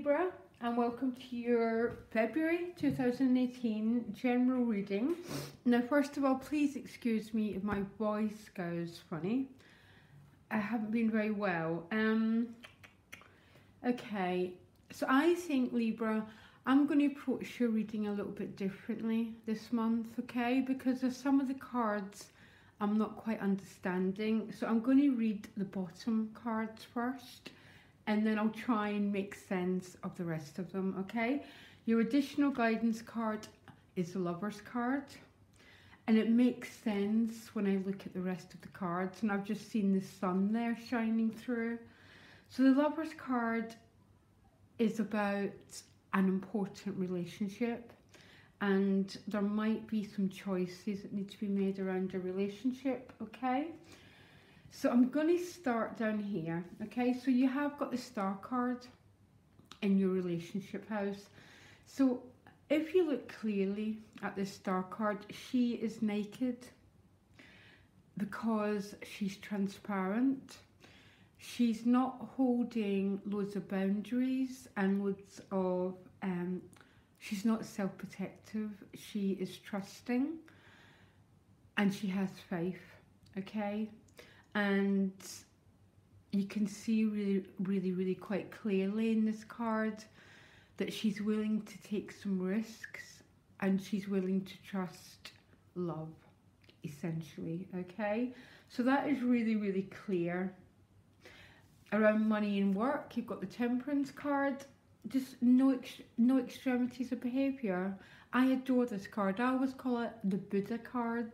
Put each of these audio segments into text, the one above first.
Libra, and welcome to your February 2018 general reading. Now, first of all, please excuse me if my voice goes funny. I haven't been very well. Okay, so I think, Libra, I'm going to approach your reading a little bit differently this month, okay? Because of some of the cards I'm not quite understanding. So I'm going to read the bottom cards first, and then I'll try and make sense of the rest of them, okay? Your additional guidance card is the Lover's card, and it makes sense when I look at the rest of the cards, and I've just seen the sun there shining through. So the Lover's card is about an important relationship, and there might be some choices that need to be made around a relationship, okay? So I'm going to start down here, okay? So you have got the Star card in your relationship house. So if you look clearly at this Star card, she is naked because she's transparent. She's not holding loads of boundaries and loads of, she's not self-protective. She is trusting and she has faith, okay? And you can see really quite clearly in this card that she's willing to take some risks and she's willing to trust love, essentially, okay? So that is really clear. Around money and work, you've got the Temperance card. Just no extremities of behaviour. I adore this card. I always call it the Buddha card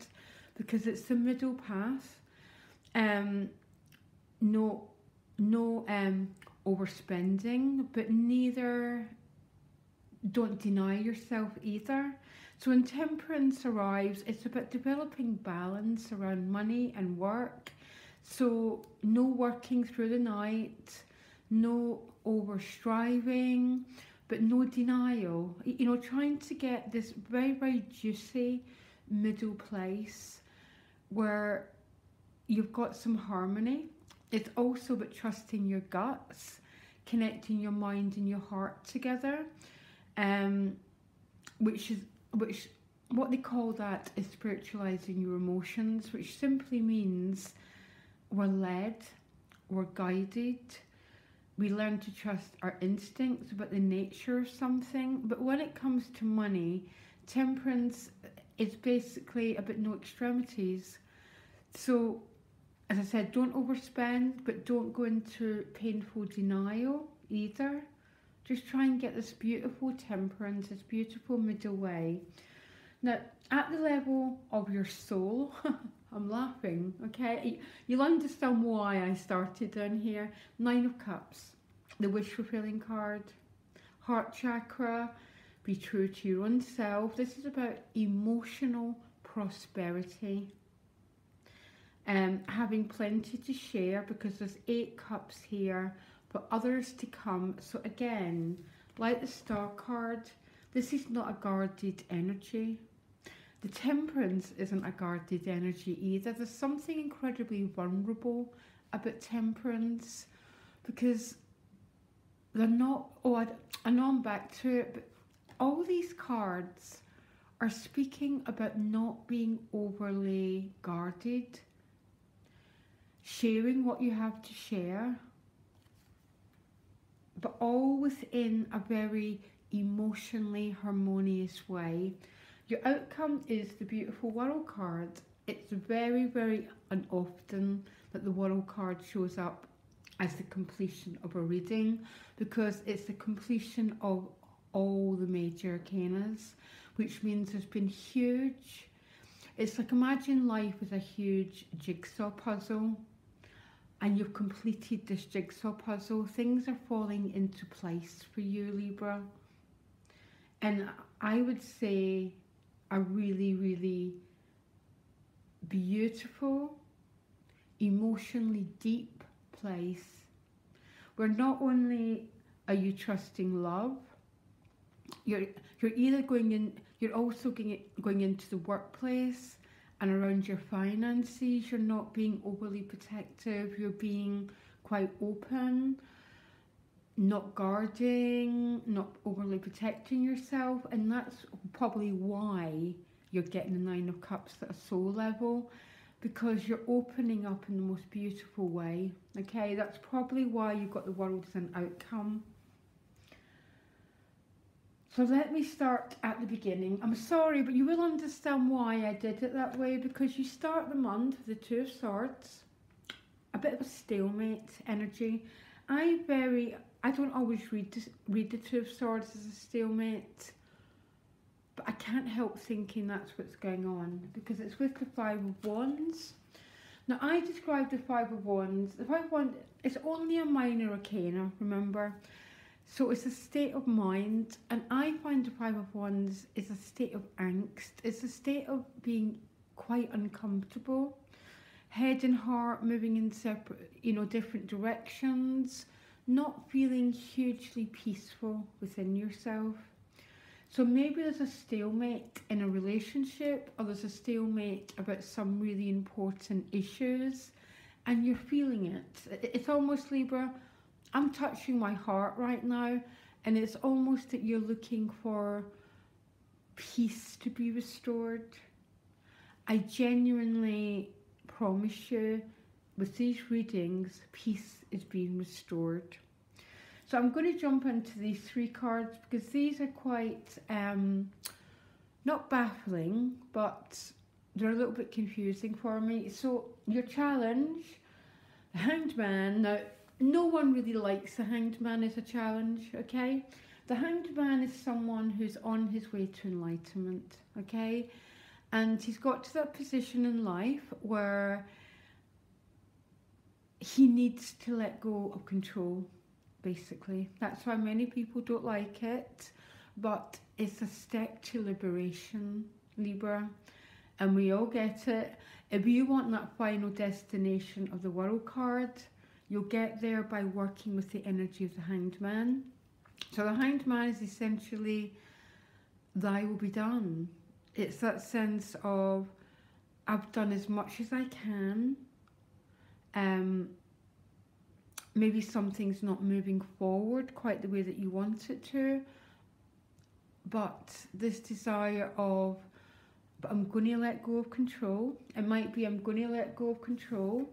because it's the middle path. No overspending, but neither don't deny yourself either. So when Temperance arrives, it's about developing balance around money and work. So no working through the night, no over striving, but no denial. You know, trying to get this very juicy middle place where you've got some harmony. It's also about trusting your guts, connecting your mind and your heart together, which what they call that is spiritualizing your emotions, which simply means we're led, we're guided, we learn to trust our instincts about the nature of something. But when it comes to money, Temperance is basically about no extremities. So, as I said, don't overspend, but don't go into painful denial either. Just try and get this beautiful temperance, this beautiful middle way. Now, at the level of your soul, I'm laughing, okay? You'll understand why I started down here. 9 of Cups, the wish-fulfilling card. Heart chakra, be true to your own self. This is about emotional prosperity. Having plenty to share because there's 8 cups here, but others to come. So again, like the Star card, this is not a guarded energy. The Temperance isn't a guarded energy either. There's something incredibly vulnerable about Temperance because they're not, I know I'm back to it, but all these cards are speaking about not being overly guarded, sharing what you have to share, but all within a very emotionally harmonious way. Your outcome is the beautiful World card. It's very unoften that the World card shows up as the completion of a reading because it's the completion of all the major arcanas, which means there's been huge, it's like imagine life as a huge jigsaw puzzle and you've completed this jigsaw puzzle. Things are falling into place for you, Libra. And I would say a really beautiful, emotionally deep place where not only are you trusting love, you're either going in, you're also going into the workplace and around your finances. You're not being overly protective, you're being quite open. not guarding, not overly protecting yourself, and that's probably why you're getting the Nine of Cups at a soul level, because you're opening up in the most beautiful way. Okay, that's probably why you've got the World as an outcome. So let me start at the beginning. I'm sorry, but you will understand why I did it that way, because you start the month with the Two of Swords, a bit of a stalemate energy. I don't always read the Two of Swords as a stalemate, but I can't help thinking that's what's going on, because it's with the Five of Wands. Now, I describe the Five of Wands. The Five of Wands is only a minor arcana, remember? So it's a state of mind, and I find the Five of Wands is a state of angst. It's a state of being quite uncomfortable, head and heart moving in separate, different directions, not feeling hugely peaceful within yourself. So maybe there's a stalemate in a relationship, or there's a stalemate about some really important issues, and you're feeling it. It's almost, Libra, I'm touching my heart right now, and it's almost that you're looking for peace to be restored. I genuinely promise you, with these readings, peace is being restored. So I'm going to jump into these three cards, because these are quite, not baffling, but they're a little bit confusing for me. So your challenge, the Hanged Man. Now, no one really likes the Hanged Man as a challenge, okay? The Hanged Man is someone who's on his way to enlightenment, okay? And he's got to that position in life where he needs to let go of control, basically. That's why many people don't like it, but it's a step to liberation, Libra, and we all get it. If you want that final destination of the World card, you'll get there by working with the energy of the Hanged Man. So the Hanged Man is essentially, thy will be done. It's that sense of, I've done as much as I can. Maybe something's not moving forward quite the way that you want it to. But this desire of, but I'm going to let go of control. It might be I'm going to let go of control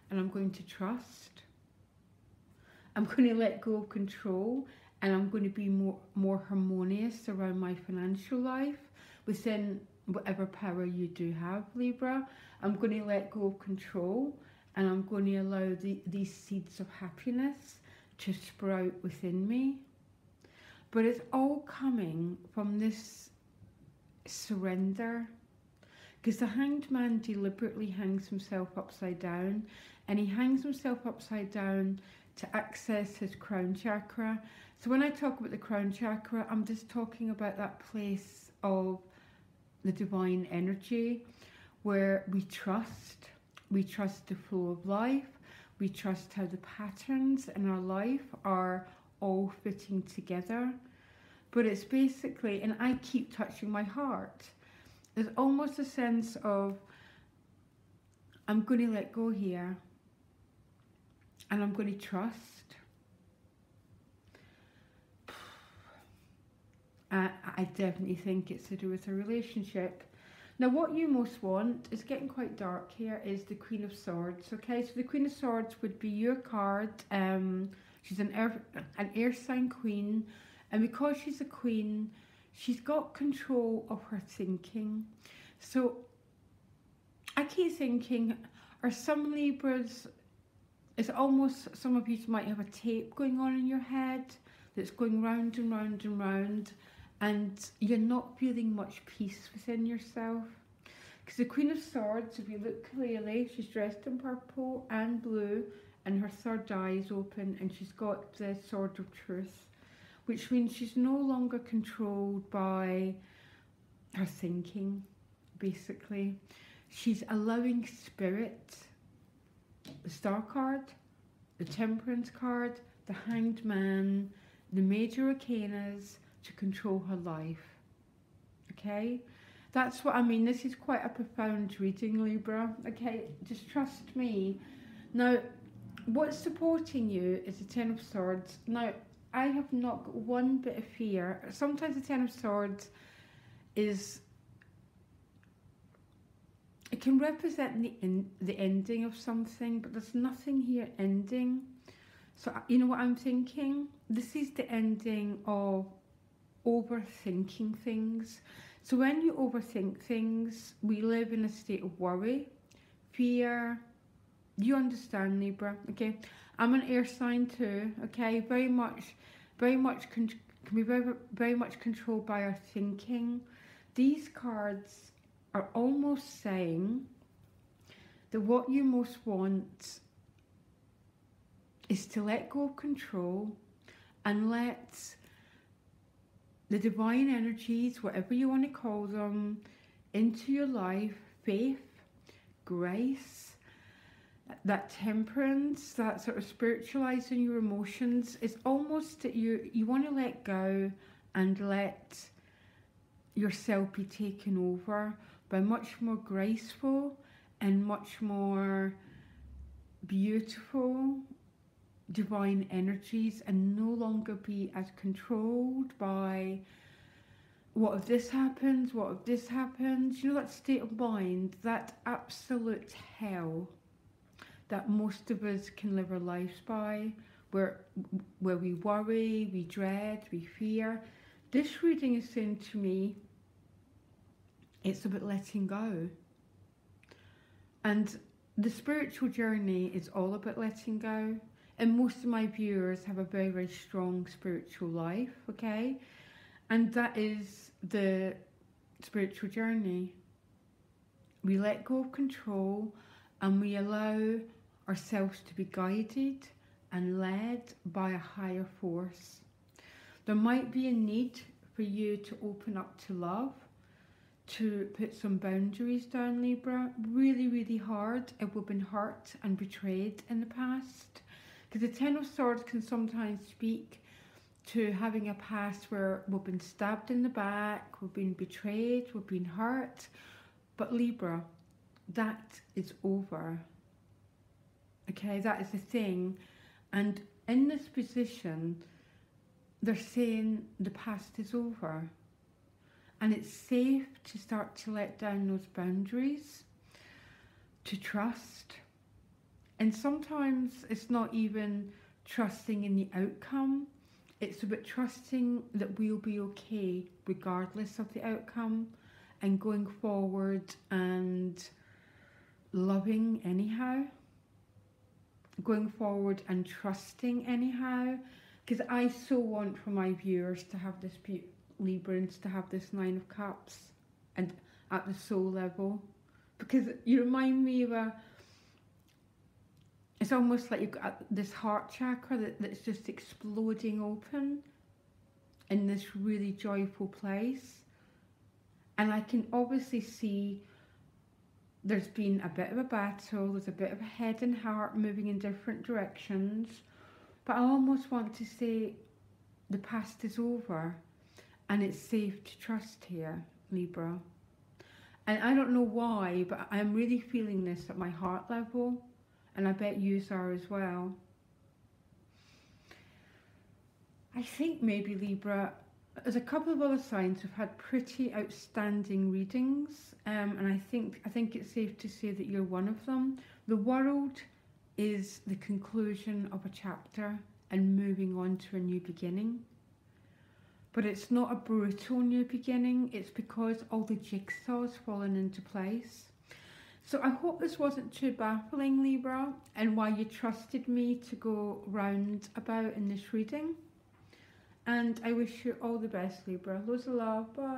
and I'm going to trust. I'm going to let go of control, and I'm going to be more harmonious around my financial life within whatever power you do have, Libra. I'm going to let go of control, and I'm going to allow these seeds of happiness to sprout within me. But it's all coming from this surrender, because the Hanged Man deliberately hangs himself upside down, and he hangs himself upside down to access his crown chakra. So when I talk about the crown chakra, I'm just talking about that place of the divine energy where we trust the flow of life, we trust how the patterns in our life are all fitting together. But it's basically, and I keep touching my heart, there's almost a sense of, I'm going to let go here, and I'm going to trust. I definitely think it's to do with a relationship. Now, what you most want, is getting quite dark here, is the Queen of Swords, okay? So the Queen of Swords would be your card. She's an air sign queen, and because she's a queen, she's got control of her thinking. So I keep thinking, are some Libras, it's almost, some of you might have a tape going on in your head that's going round and round and round, and you're not feeling much peace within yourself. Because the Queen of Swords, if you look clearly, she's dressed in purple and blue, and her third eye is open, and she's got the Sword of Truth, which means she's no longer controlled by her thinking, basically. She's allowing Spirit, the Star card, the Temperance card, the Hanged Man, the major arcanas to control her life. Okay? That's what I mean. This is quite a profound reading, Libra. Okay? Just trust me. Now, what's supporting you is the Ten of Swords. Now, I have not got one bit of fear. Sometimes the Ten of Swords is, it can represent the ending of something, but there's nothing here ending. So you know what I'm thinking? This is the ending of overthinking things. So when you overthink things, we live in a state of worry, fear. You understand, Libra? Okay, I'm an air sign too. Okay, can be very much controlled by our thinking. These cards are almost saying that what you most want is to let go of control and let the divine energies, whatever you want to call them, into your life. Faith, grace, that temperance, that sort of spiritualizing your emotions. It's almost that you want to let go and let yourself be taken over by much more graceful and much more beautiful divine energies, and no longer be as controlled by what if this happens, what if this happens. You know, that state of mind, that absolute hell that most of us can live our lives by, where we worry, we dread, we fear. This reading is saying to me, it's about letting go. And the spiritual journey is all about letting go. And most of my viewers have a very, very strong spiritual life, okay? And that is the spiritual journey. We let go of control and we allow ourselves to be guided and led by a higher force. There might be a need for you to open up to love, to put some boundaries down, Libra. Really, really hard if we've been hurt and betrayed in the past. Because the Ten of Swords can sometimes speak to having a past where we've been stabbed in the back, we've been betrayed, we've been hurt. But Libra, that is over. Okay, that is the thing. And in this position, they're saying the past is over. And it's safe to start to let down those boundaries, to trust. And sometimes it's not even trusting in the outcome. It's about trusting that we'll be okay regardless of the outcome, and going forward and loving anyhow. Going forward and trusting anyhow. Because I so want for my viewers to have this, Librans, to have this Nine of Cups and at the soul level. Because you remind me of it's almost like you've got this heart chakra that's just exploding open in this really joyful place. And I can obviously see there's been a bit of a battle, there's a bit of a head and heart moving in different directions. But I almost want to say the past is over and it's safe to trust here, Libra. And I don't know why, but I'm really feeling this at my heart level. And I bet you are as well. I think maybe, Libra, there's a couple of other signs who've had pretty outstanding readings. And I think it's safe to say that you're one of them. The World is the conclusion of a chapter and moving on to a new beginning. But it's not a brutal new beginning. It's because all the jigsaw's fallen into place. So I hope this wasn't too baffling, Libra, and why you trusted me to go round about in this reading. And I wish you all the best, Libra. Loads of love. Bye.